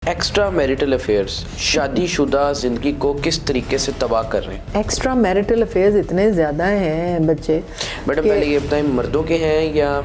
Extra marital affairs شادی شدہ زندگی کو کس طریقے سے تباہ کر رہے ہیں؟ ایکسٹرا میریٹل افیئرز اتنے زیادہ ہیں بچے. میڈم پہلے یہ بتائیں مردوں کے ہیں یا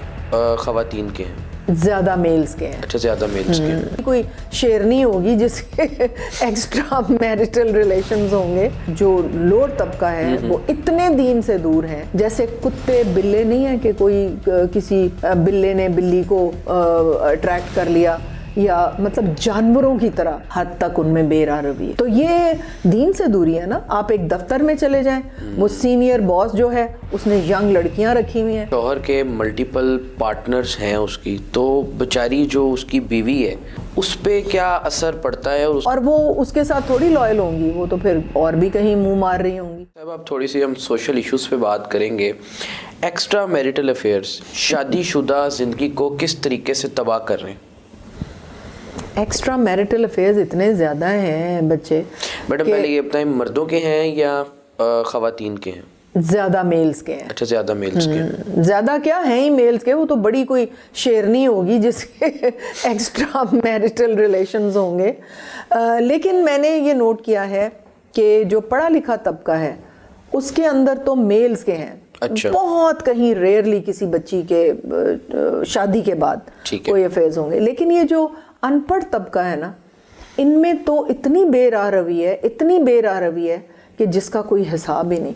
خواتین کے ہیں؟ زیادہ میلز کے ہیں. اچھا زیادہ میلز کے ہیں. کوئی شیرنی ہوگی جس کے ایکسٹرا میریٹل ریلیشنز ہوں گے. جو لوور طبقہ ہے وہ اتنے دین سے دور ہیں. جیسے کتے بلے نہیں ہیں کہ کوئی کسی بلے نے بلی کو اٹریکٹ کر لیا یا مطلب جانوروں کی طرح حد تک ان میں بے راہ روی ہے. تو یہ دین سے دوری ہے نا. آپ ایک دفتر میں چلے جائیں, وہ سینئر باس جو ہے اس نے ینگ لڑکیاں رکھی ہوئی ہیں. شوہر کے ملٹیپل پارٹنرز ہیں اس کی, تو بیچاری جو اس کی بیوی ہے اس پہ کیا اثر پڑتا ہے؟ اور وہ اس کے ساتھ تھوڑی لائل ہوں گی, وہ تو پھر اور بھی کہیں منہ مار رہی ہوں گی. اب آپ تھوڑی سی ہم سوشل ایشوز پہ بات کریں گے. ایکسٹرا میریٹل افیئرز شادی شدہ زندگی کو کس طریقے سے تباہ کر رہے ہیں؟ ایکسٹرا میریٹل افیئرز اتنے زیادہ ہیں بچے. میڈم پہلے یہ بتائیں مردوں کے ہیں یا خواتین کے ہیں؟ زیادہ میلز کے ہیں. اچھا زیادہ میلز کے ہیں. زیادہ کیا ہیں ہی میلز کے, وہ تو بڑی کوئی شیرنی ہوگی جس کے ایکسٹرا میریٹل ریلیشنز ہوں گے. لیکن میں نے یہ نوٹ کیا ہے کہ جو پڑھا لکھا طبقہ ہے اس کے اندر تو میلز کے ہیں. اچھا. بہت کہیں ریئرلی کسی بچی کے شادی کے بعد کوئی افیئرز ہوں گے. لیکن یہ جو ان پڑھ طبقہ ہے نا, ان میں تو اتنی بے راہ روی ہے, اتنی بے راہ روی ہے کہ جس کا کوئی حساب ہی نہیں.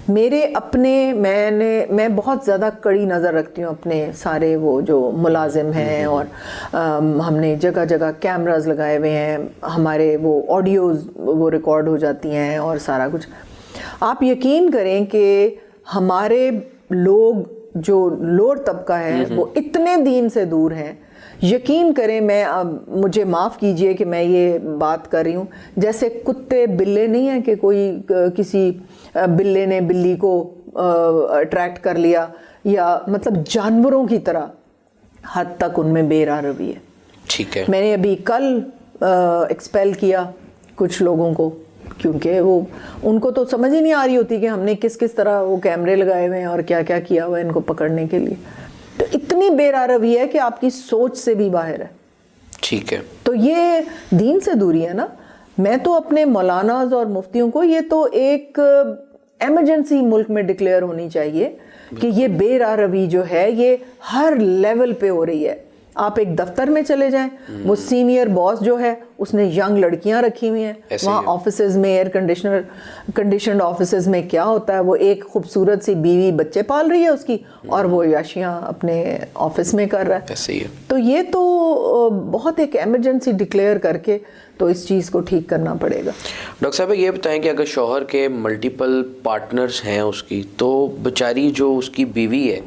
میرے اپنے میں بہت زیادہ کڑی نظر رکھتی ہوں اپنے سارے وہ جو ملازم ہیں, اور ہم نے جگہ جگہ کیمراز لگائے ہوئے ہیں, ہمارے وہ آڈیوز وہ ریکارڈ ہو جاتی ہیں اور سارا کچھ. آپ یقین کریں کہ ہمارے لوگ جو لوور طبقہ ہے وہ اتنے دین سے دور ہیں. یقین کریں, مجھے معاف کیجئے کہ میں یہ بات کر رہی ہوں, جیسے کتے بلے نہیں ہیں کہ کوئی کسی بلے نے بلی کو اٹریکٹ کر لیا یا مطلب جانوروں کی طرح حد تک ان میں بے راہ روی ہے. ٹھیک ہے. میں نے ابھی کل ایکسپیل کیا کچھ لوگوں کو, کیونکہ وہ ان کو تو سمجھ ہی نہیں آ رہی ہوتی کہ ہم نے کس کس طرح وہ کیمرے لگائے ہوئے ہیں اور کیا کیا کیا ہوا ہے ان کو پکڑنے کے لیے. تو اتنی بے راہ روی ہے کہ آپ کی سوچ سے بھی باہر ہے. ٹھیک ہے. تو یہ دین سے دوری ہے نا. میں تو اپنے مولاناز اور مفتیوں کو, یہ تو ایک ایمرجنسی ملک میں ڈکلیئر ہونی چاہیے کہ یہ بے راہ روی جو ہے یہ ہر لیول پہ ہو رہی ہے. آپ ایک دفتر میں چلے جائیں, وہ سینئر باس جو ہے اس نے ینگ لڑکیاں رکھی ہوئی ہیں. وہاں آفیسز میں ایئر کنڈیشنڈ آفیسز میں کیا ہوتا ہے, وہ ایک خوبصورت سی بیوی بچے پال رہی ہے اس کی, اور وہ عیاشیاں اپنے آفس میں کر رہا ہے. تو یہ تو بہت ایک ایمرجنسی ڈکلیئر کر کے تو اس چیز کو ٹھیک کرنا پڑے گا. ڈاکٹر صاحب یہ بتائیں کہ اگر شوہر کے ملٹیپل پارٹنرز ہیں اس کی, تو بیچاری جو اس کی بیوی ہے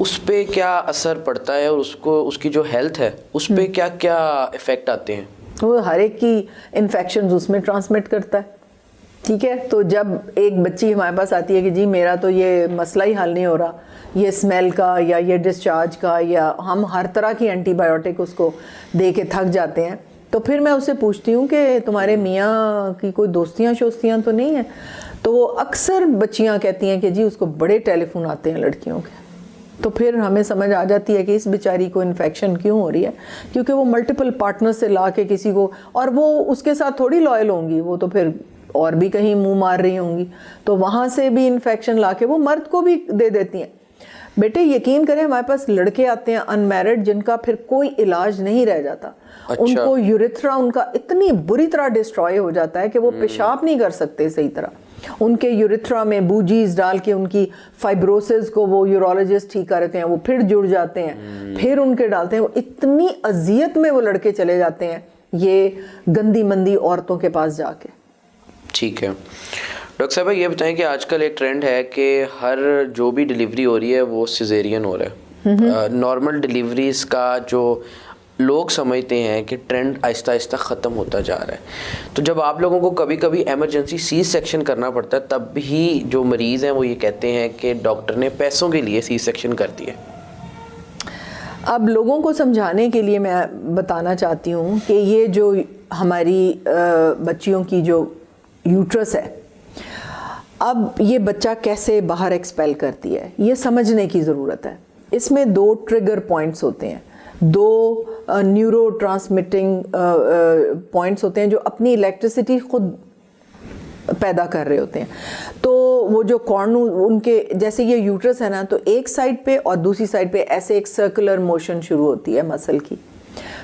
اس پہ کیا اثر پڑتا ہے, اور اس کی جو ہیلتھ ہے اس پہ کیا کیا ایفیکٹ آتے ہیں؟ وہ ہر ایک کی انفیکشنز اس میں ٹرانسمٹ کرتا ہے. ٹھیک ہے. تو جب ایک بچی ہمارے پاس آتی ہے کہ جی میرا تو یہ مسئلہ ہی حل نہیں ہو رہا, یہ اسمیل کا یا یہ ڈسچارج کا, یا ہم ہر طرح کی اینٹی بایوٹک اس کو دے کے تھک جاتے ہیں, تو پھر میں اسے پوچھتی ہوں کہ تمہارے میاں کی کوئی دوستیاں شوستیاں تو نہیں ہیں؟ تو وہ اکثر بچیاں کہتی ہیں کہ جی اس کو بڑے ٹیلی فون آتے ہیں لڑکیوں کے. تو پھر ہمیں سمجھ آ جاتی ہے کہ اس بیچاری کو انفیکشن کیوں ہو رہی ہے, کیونکہ وہ ملٹیپل پارٹنر سے لا کے کسی کو, اور وہ اس کے ساتھ تھوڑی لائل ہوں گی, وہ تو پھر اور بھی کہیں منہ مار رہی ہوں گی, تو وہاں سے بھی انفیکشن لا کے وہ مرد کو بھی دے دیتی ہیں. بیٹے یقین کریں ہمارے پاس لڑکے آتے ہیں ان میرڈ جن کا پھر کوئی علاج نہیں رہ جاتا. ان کو یوریتھرا ان کا اتنی بری طرح ڈسٹروائے ہو جاتا ہے کہ وہ پیشاب نہیں کر سکتے صحیح طرح. ان کے یوریتھرا میں بوجیز ڈال کے ان کی فائبروسز کو وہ یورولوجسٹ ٹھیک کرتے ہیں, وہ پھر جڑ جاتے ہیں, پھر ان کے ڈالتے ہیں. وہ اتنی اذیت میں وہ لڑکے چلے جاتے ہیں یہ گندی مندی عورتوں کے پاس جا کے. ٹھیک ہے. ڈاکٹر صاحب یہ بتائیں کہ آج کل ایک ٹرینڈ ہے کہ ہر جو بھی ڈیلیوری ہو رہی ہے وہ سیزیرین ہو رہا ہے. نارمل ڈیلیوریز کا جو لوگ سمجھتے ہیں کہ ٹرینڈ آہستہ آہستہ ختم ہوتا جا رہا ہے, تو جب آپ لوگوں کو کبھی کبھی ایمرجنسی سی سیکشن کرنا پڑتا ہے تب بھی جو مریض ہیں وہ یہ کہتے ہیں کہ ڈاکٹر نے پیسوں کے لیے سی سیکشن کر دیا. اب لوگوں کو سمجھانے کے لیے میں بتانا چاہتی ہوں کہ یہ جو ہماری بچیوں کی جو یوٹرس ہے, اب یہ بچہ کیسے باہر ایکسپیل کرتی ہے یہ سمجھنے کی ضرورت ہے. اس میں 2 ٹریگر پوائنٹس ہوتے ہیں. دو نیورو ٹرانسمیٹنگ پوائنٹس ہوتے ہیں جو اپنی الیکٹریسٹی خود پیدا کر رہے ہوتے ہیں. تو وہ جو کارن ان کے جیسے یہ یوٹرس ہے نا, تو ایک سائڈ پہ اور دوسری سائڈ پہ ایسے ایک سرکولر موشن شروع ہوتی ہے مسل کی,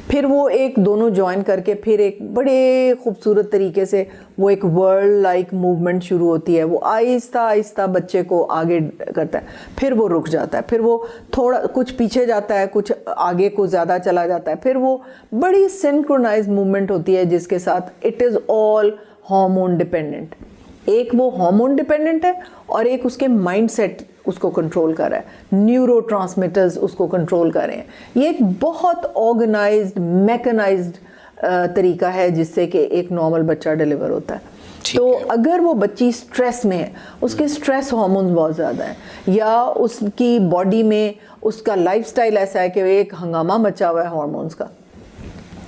پھر وہ ایک دونوں جوائن کر کے پھر ایک بڑے خوبصورت طریقے سے وہ ایک ورلڈ لائک موومنٹ شروع ہوتی ہے. وہ آہستہ آہستہ بچے کو آگے کرتا ہے, پھر وہ رک جاتا ہے, پھر وہ تھوڑا کچھ پیچھے جاتا ہے, کچھ آگے کو زیادہ چلا جاتا ہے, پھر وہ بڑی سنکرونائز موومنٹ ہوتی ہے جس کے ساتھ it is all hormone dependent. ایک وہ ہارمون ڈیپینڈنٹ ہے اور ایک اس کے مائنڈ سیٹ اس کو کنٹرول کر رہا ہے, نیورو ٹرانسمیٹرز اس کو کنٹرول کر رہے ہیں. یہ ایک بہت آرگنائزڈ میکنائزڈ طریقہ ہے جس سے کہ ایک نارمل بچہ ڈیلیور ہوتا ہے. تو اگر وہ بچی سٹریس میں ہے, اس کے سٹریس ہارمونز بہت زیادہ ہیں, یا اس کی باڈی میں اس کا لائف سٹائل ایسا ہے کہ ایک ہنگامہ مچا ہوا ہے ہارمونز کا,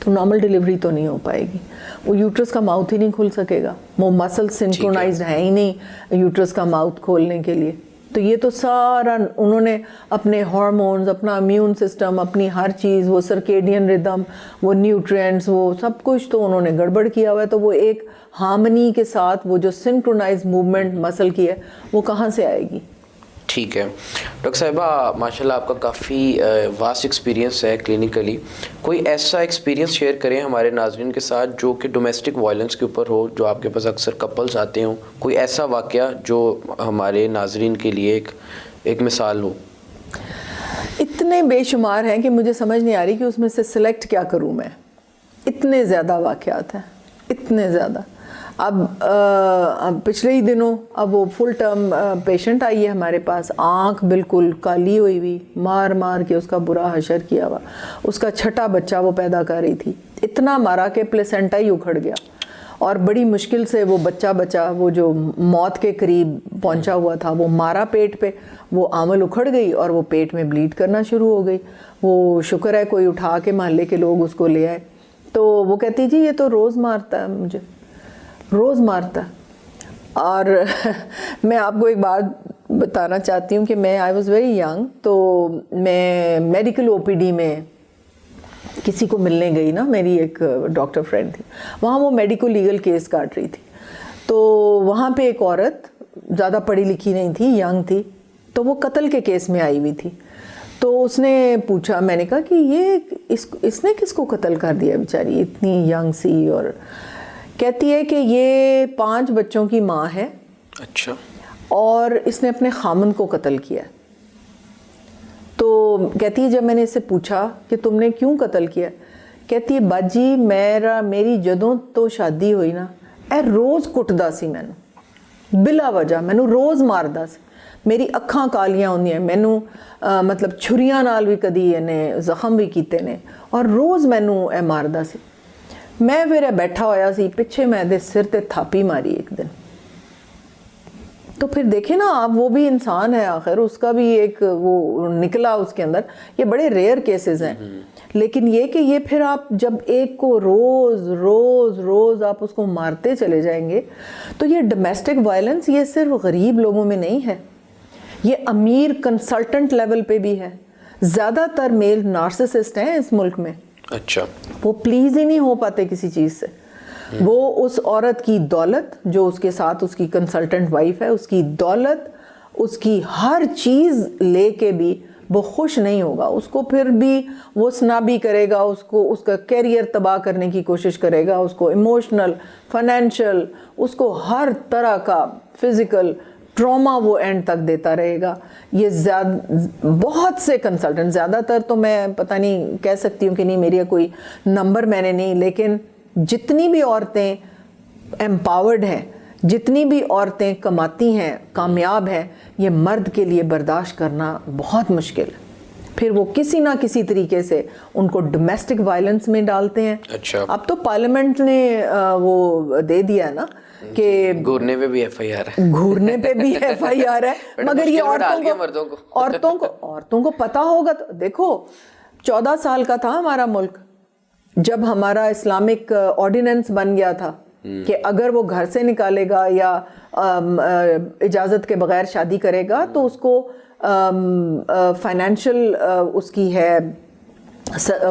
تو نارمل ڈیلیوری تو نہیں ہو پائے گی. وہ یوٹرس کا ماؤتھ ہی نہیں کھل سکے گا, وہ مسل سنکرونائزڈ ہے ہی نہیں یوٹرس کا ماؤتھ کھولنے کے لیے. تو یہ تو سارا انہوں نے اپنے ہارمونز, اپنا امیون سسٹم, اپنی ہر چیز, وہ سرکیڈین ردم, وہ نیوٹرینٹس, وہ سب کچھ تو انہوں نے گڑبڑ کیا ہوا ہے. تو وہ ایک ہارمنی کے ساتھ وہ جو سنکرونائز موومنٹ مسل کی ہے وہ کہاں سے آئے گی؟ ٹھیک ہے ڈاکٹر صاحبہ, ماشاءاللہ آپ کا کافی واسٹ ایکسپیرینس ہے کلینکلی. کوئی ایسا ایکسپیرینس شیئر کریں ہمارے ناظرین کے ساتھ جو کہ ڈومیسٹک وائلنس کے اوپر ہو, جو آپ کے پاس اکثر کپلز آتے ہوں, کوئی ایسا واقعہ جو ہمارے ناظرین کے لیے ایک مثال ہو. اتنے بے شمار ہیں کہ مجھے سمجھ نہیں آ رہی کہ اس میں سے سلیکٹ کیا کروں میں. اتنے زیادہ واقعات ہیں, اتنے زیادہ. اب پچھلے ہی دنوں اب وہ فل ٹرم پیشنٹ آئی ہے ہمارے پاس, آنکھ بالکل کالی ہوئی ہوئی, مار مار کے اس کا برا حشر کیا ہوا. اس کا چھٹا بچہ وہ پیدا کر رہی تھی, اتنا مارا کہ پلیسنٹا ہی اکھڑ گیا, اور بڑی مشکل سے وہ بچہ بچا. وہ جو موت کے قریب پہنچا ہوا تھا وہ مارا پیٹ پہ, وہ آمل اکھڑ گئی اور وہ پیٹ میں بلیڈ کرنا شروع ہو گئی. وہ شکر ہے کوئی اٹھا کے محلے کے لوگ اس کو لے آئے. تو وہ کہتی جی یہ تو روز مارتا ہے, مجھے روز مارتا ہے. اور میں آپ کو ایک بات بتانا چاہتی ہوں کہ میں آئی واز ویری ینگ, تو میں میڈیکل او پی ڈی میں کسی کو ملنے گئی نا, میری ایک ڈاکٹر فرینڈ تھی, وہاں وہ میڈیکل لیگل کیس کاٹ رہی تھی. تو وہاں پہ ایک عورت زیادہ پڑھی لکھی نہیں تھی, ینگ تھی, تو وہ قتل کے کیس میں آئی ہوئی تھی. تو اس نے پوچھا, میں نے کہا کہ یہ اس نے کس کو قتل کر دیا بیچاری, اتنی ینگ سی. اور کہتی ہے کہ یہ 5 بچوں کی ماں ہے. اچھا. اور اس نے اپنے خامن کو قتل کیا. تو کہتی ہے جب میں نے اس سے پوچھا کہ تم نے کیوں قتل کیا, کہتی ہے باجی میری جدوں تو شادی ہوئی نا, اے روز کٹدا سی مینوں بلا وجہ, مینوں روز ماردا سی, میری اکھاں کالیاں ہوندیاں, مینوں مطلب چھریاں نال بھی کدی انہیں زخم بھی کیتے نے, اور روز مینوں اے ماردا سی. میں پھر بیٹھا ہویا سی پیچھے, میں دے سر تے تھاپی ماری ایک دن. تو پھر دیکھیں نا آپ, وہ بھی انسان ہے آخر, اس کا بھی ایک وہ نکلا اس کے اندر. یہ بڑے ریئر کیسز ہیں, لیکن یہ کہ یہ پھر آپ جب ایک کو روز روز روز آپ اس کو مارتے چلے جائیں گے, تو یہ ڈومیسٹک وائلنس یہ صرف غریب لوگوں میں نہیں ہے, یہ امیر کنسلٹنٹ لیول پہ بھی ہے. زیادہ تر میل نارسسسٹ ہیں اس ملک میں. اچھا. وہ پلیز ہی نہیں ہو پاتے کسی چیز سے. وہ اس عورت کی دولت جو اس کے ساتھ اس کی کنسلٹنٹ وائف ہے, اس کی دولت, اس کی ہر چیز لے کے بھی وہ خوش نہیں ہوگا. اس کو پھر بھی وہ سنابی کرے گا, اس کو اس کا کیریئر تباہ کرنے کی کوشش کرے گا, اس کو ایموشنل, فائنینشیل, اس کو ہر طرح کا فزیکل ٹراما وہ اینڈ تک دیتا رہے گا. یہ بہت سے کنسلٹنٹ, زیادہ تر تو میں پتہ نہیں کہہ سکتی ہوں کہ نہیں, میری کوئی نمبر میں نے نہیں, لیکن جتنی بھی عورتیں امپاورڈ ہیں, جتنی بھی عورتیں کماتی ہیں, کامیاب ہیں, یہ مرد کے لیے برداشت کرنا بہت مشکل ہے. پھر وہ کسی نہ کسی طریقے سے ان کو ڈومیسٹک وائلنس میں ڈالتے ہیں. اچھا. اب تو پارلیمنٹ نے وہ دے دیا نا کہ گھورنے پہ بھی ایف آئی آر ہے, گھورنے پہ بھی ایف آئی آر ہے, مگر یہ عورتوں کو پتہ ہوگا. تو دیکھو 14 سال کا تھا ہمارا ملک جب ہمارا اسلامک آرڈیننس بن گیا تھا کہ اگر وہ گھر سے نکالے گا یا اجازت کے بغیر شادی کرے گا تو اس کو فائنینشیل اس کی ہے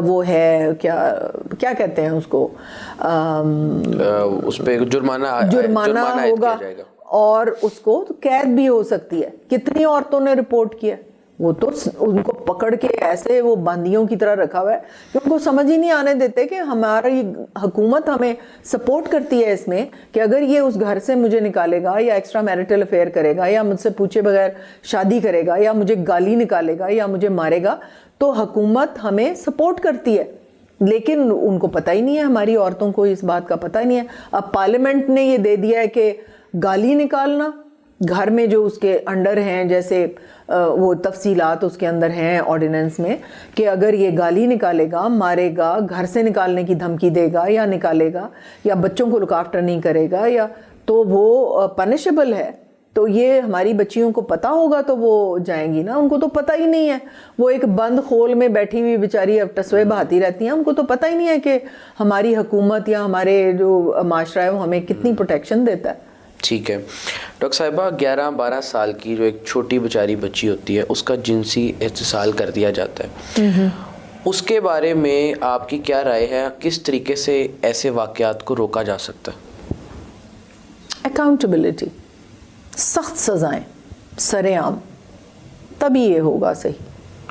وہ ہے کیا کہتے ہیں اس کو, اس پہ جرمانہ ہوگا اور اس کو قید بھی ہو سکتی ہے. کتنی عورتوں نے رپورٹ کیا, وہ تو ان کو پکڑ کے ایسے وہ بندیوں کی طرح رکھا ہوا ہے کہ ان کو سمجھ ہی نہیں آنے دیتے کہ ہماری حکومت ہمیں سپورٹ کرتی ہے اس میں کہ اگر یہ اس گھر سے مجھے نکالے گا یا ایکسٹرا میرٹل افیئر کرے گا یا مجھ سے پوچھے بغیر شادی کرے گا یا مجھے گالی نکالے گا یا مجھے مارے گا تو حکومت ہمیں سپورٹ کرتی ہے. لیکن ان کو پتہ ہی نہیں ہے, ہماری عورتوں کو اس بات کا پتہ ہی نہیں ہے. اب پارلیمنٹ نے یہ دے دیا ہے کہ گالی نکالنا گھر میں جو اس کے انڈر ہیں, جیسے وہ تفصیلات اس کے اندر ہیں آرڈیننس میں, کہ اگر یہ گالی نکالے گا, مارے گا, گھر سے نکالنے کی دھمکی دے گا یا نکالے گا یا بچوں کو لک آفٹر نہیں کرے گا یا تو وہ پنشبل ہے. تو یہ ہماری بچیوں کو پتہ ہوگا تو وہ جائیں گی نا, ان کو تو پتہ ہی نہیں ہے. وہ ایک بند خول میں بیٹھی ہوئی بیچاری اب ٹسوے بہاتی رہتی ہیں, ان کو تو پتہ ہی نہیں ہے کہ ہماری حکومت یا ہمارے جو معاشرہ ہے وہ ہمیں کتنی پروٹیکشن دیتا ہے. ٹھیک ہے ڈاکٹر صاحبہ, 11-12 سال کی جو ایک چھوٹی بیچاری بچی ہوتی ہے اس کا جنسی استحصال کر دیا جاتا ہے, اس کے بارے میں آپ کی کیا رائے ہے؟ کس طریقے سے ایسے واقعات کو روکا جا سکتا ہے؟ اکاؤنٹیبلٹی, سخت سزائیں سر عام, تبھی یہ ہوگا صحیح.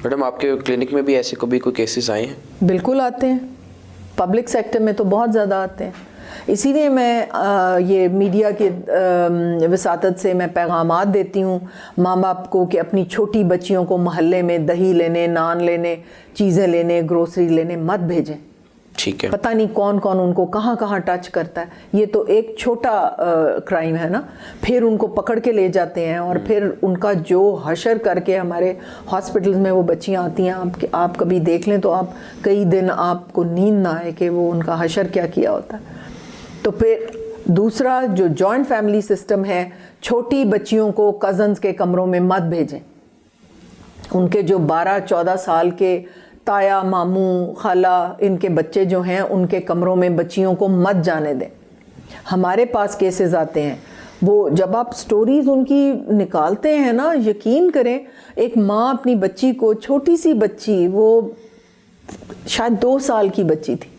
میڈم آپ کے کلینک میں بھی ایسے کبھی کوئی کیسز آئے ہیں؟ بالکل آتے ہیں, پبلک سیکٹر میں تو بہت زیادہ آتے ہیں. اسی لیے میں یہ میڈیا کے وساطت سے میں پیغامات دیتی ہوں ماں باپ کو کہ اپنی چھوٹی بچیوں کو محلے میں دہی لینے, نان لینے, چیزیں لینے, گروسری لینے مت بھیجیں. ٹھیک ہے, پتہ نہیں کون کون ان کو کہاں کہاں ٹچ کرتا ہے. یہ تو ایک چھوٹا کرائم ہے نا, پھر ان کو پکڑ کے لے جاتے ہیں اور پھر ان کا جو حشر کر کے ہمارے ہاسپٹلز میں وہ بچیاں آتی ہیں, آپ کبھی دیکھ لیں تو آپ کئی دن آپ کو نیند نہ آئے کہ وہ ان کا حشر کیا کیا ہوتا ہے. تو پھر دوسرا جو جوائنٹ فیملی سسٹم ہے, چھوٹی بچیوں کو کزنز کے کمروں میں مت بھیجیں. ان کے جو 12-14 سال کے تایا, ماموں, خالہ, ان کے بچے جو ہیں ان کے کمروں میں بچیوں کو مت جانے دیں. ہمارے پاس کیسز آتے ہیں, وہ جب آپ سٹوریز ان کی نکالتے ہیں نا, یقین کریں ایک ماں اپنی بچی کو, چھوٹی سی بچی, وہ شاید 2 سال کی بچی تھی,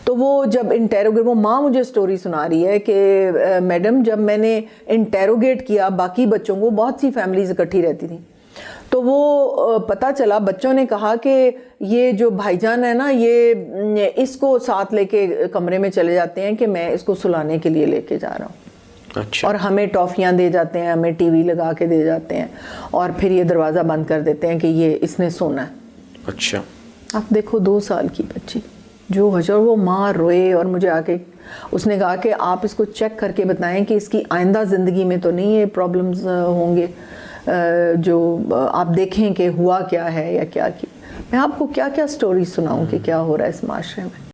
تو وہ جب انٹیروگیٹ, وہ ماں مجھے سٹوری سنا رہی ہے کہ میڈم جب میں نے انٹیروگیٹ کیا باقی بچوں کو, بہت سی فیملیز اکٹھی رہتی تھیں, تو وہ پتہ چلا بچوں نے کہا کہ یہ جو بھائی جان ہے نا, یہ اس کو ساتھ لے کے کمرے میں چلے جاتے ہیں کہ میں اس کو سلانے کے لیے لے کے جا رہا ہوں. اچھا, اور ہمیں ٹافیاں دے جاتے ہیں, ہمیں ٹی وی لگا کے دے جاتے ہیں اور پھر یہ دروازہ بند کر دیتے ہیں کہ یہ اس نے سونا ہے. اچھا, آپ دیکھو 2 سال کی بچی جو حجر, وہ ماں روئے اور مجھے آ کے اس نے کہا کہ آپ اس کو چیک کر کے بتائیں کہ اس کی آئندہ زندگی میں تو نہیں یہ پرابلمز ہوں گے, جو آپ دیکھیں کہ ہوا کیا ہے یا کیا. میں آپ کو کیا کیا سٹوری سناؤں کہ کیا ہو رہا ہے اس معاشرے میں.